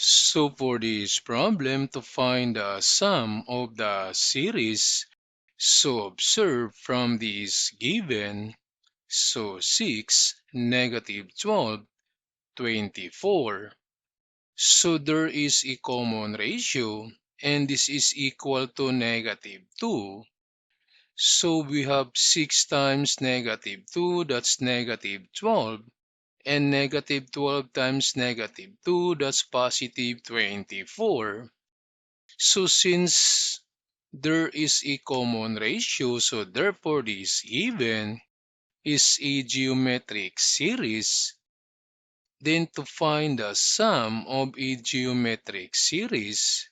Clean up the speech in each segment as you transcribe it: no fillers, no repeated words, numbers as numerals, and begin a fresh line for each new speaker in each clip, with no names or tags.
So for this problem, to find the sum of the series, so observe from this given, so 6, -12, 24. So there is a common ratio, and this is equal to -2. So we have 6 times -2, that's -12. And -12 times -2, that's positive 24. So since there is a common ratio, so therefore this given is a geometric series. Then to find the sum of a geometric series,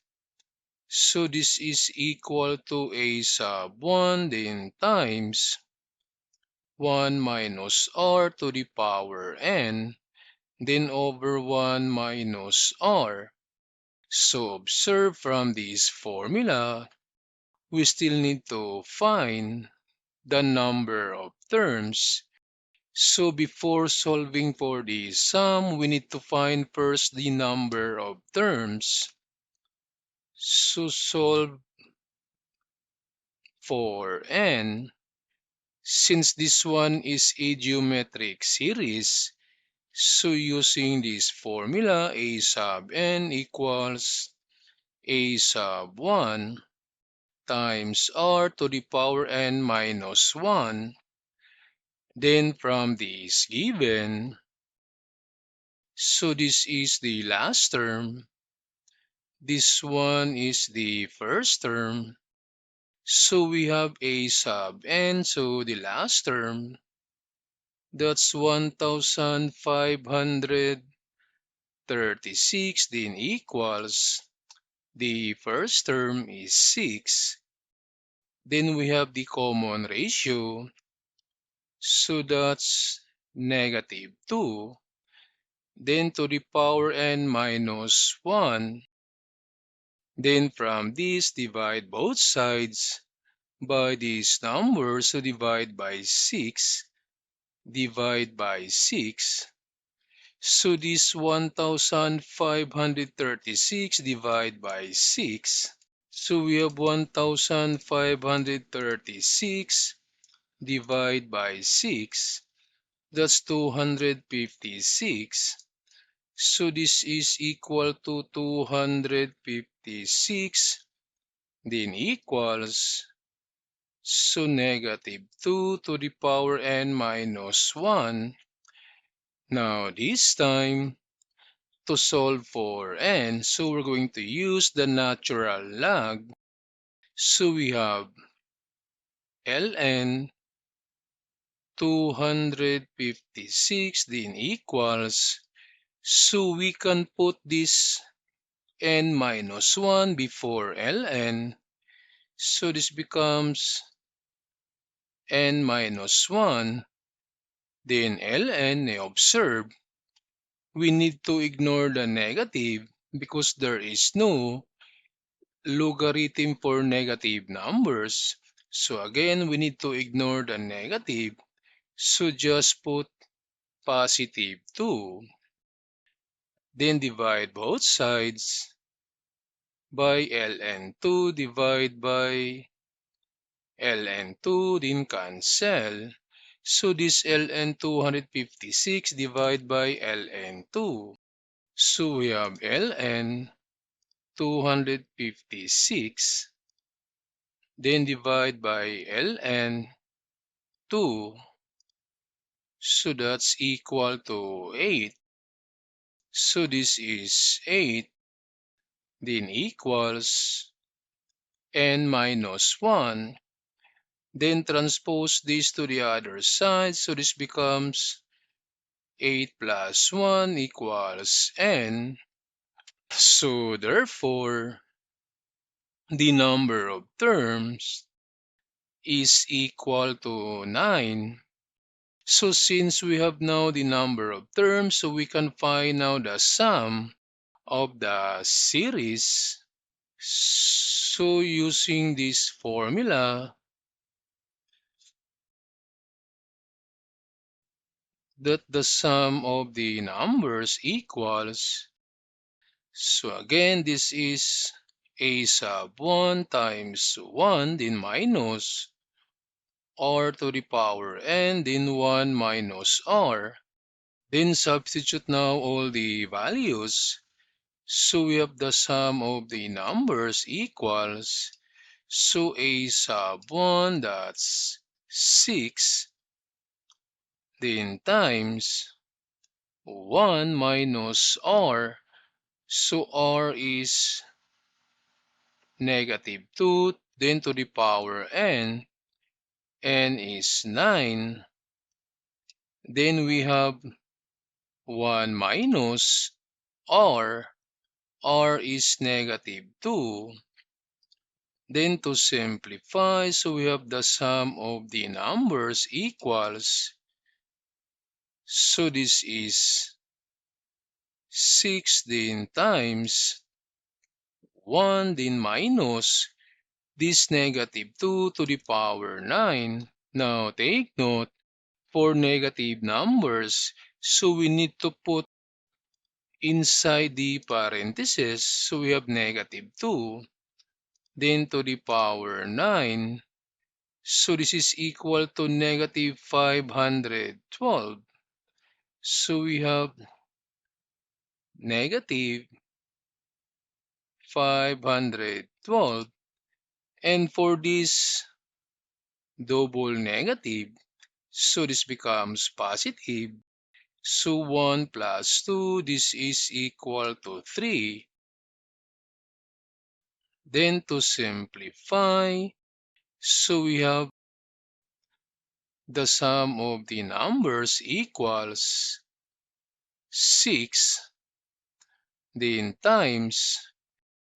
so this is equal to a sub 1 then times 1 minus r to the power n, then over 1 minus r. So observe from this formula, we still need to find the number of terms. So before solving for the sum, we need to find first the number of terms. So solve for n. Since this one is a geometric series, so using this formula, a sub n equals a sub 1 times r to the power n minus 1. Then from this given, so this is the last term. This one is the first term. So we have a sub n, so the last term, that's 1,536, then equals, the first term is 6. Then we have the common ratio, so that's -2. Then to the power n minus 1. Then from this, divide both sides by this number, so divide by 6. Divide by 6. So this 1,536 divide by 6. So we have 1,536 divide by 6. That's 256. So this is equal to 256, then equals, so -2 to the power n minus 1. Now this time, to solve for n, so we're going to use the natural log. So we have ln 256, then equals, so we can put this n minus 1 before ln. So this becomes n minus 1. Then ln, observe, we need to ignore the negative because there is no logarithm for negative numbers. So again, we need to ignore the negative. So just put positive 2. Then divide both sides by ln2, divide by ln2, then cancel. So this ln 256 divided by ln2. So we have ln 256, then divide by ln 2. So that's equal to 8. So this is 8, then equals n minus 1. Then transpose this to the other side. So this becomes 8 plus 1 equals n. So therefore, the number of terms is equal to 9. So since we have now the number of terms, so we can find now the sum of the series. So using this formula, that the sum of the numbers equals, So again, this is a sub 1 times 1, then minus r to the power n, then 1 minus r. Then substitute now all the values. So we have the sum of the numbers equals, so a sub 1, that's 6, then times 1 minus r. So r is negative 2, then to the power n is 9. Then we have 1 minus r is negative 2. Then to simplify, so we have the sum of the numbers equals, so this is 6 then times 1 then minus this negative 2 to the power 9. Now take note, for negative numbers, so we need to put inside the parentheses, so we have negative 2, then to the power 9, so this is equal to negative 512. So we have negative 512. And for this double negative, so this becomes positive. So 1 plus 2, this is equal to 3. Then to simplify, so we have the sum of the numbers equals 6, then times.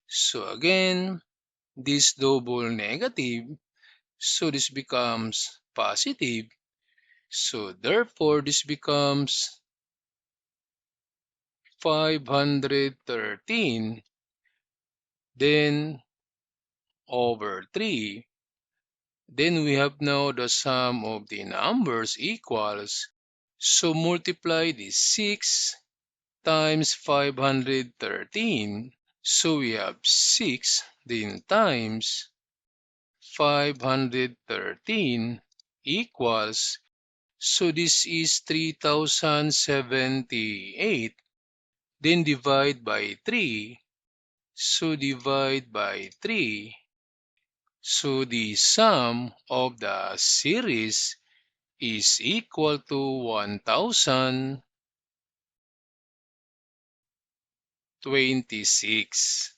So again, this double negative, so this becomes positive. So therefore, this becomes 513, then over 3. Then we have now the sum of the numbers equals, so multiply this 6 times 513. So we have 6 then times 513 equals, so this is 3078. Then divide by 3. So divide by 3. So the sum of the series is equal to 1026.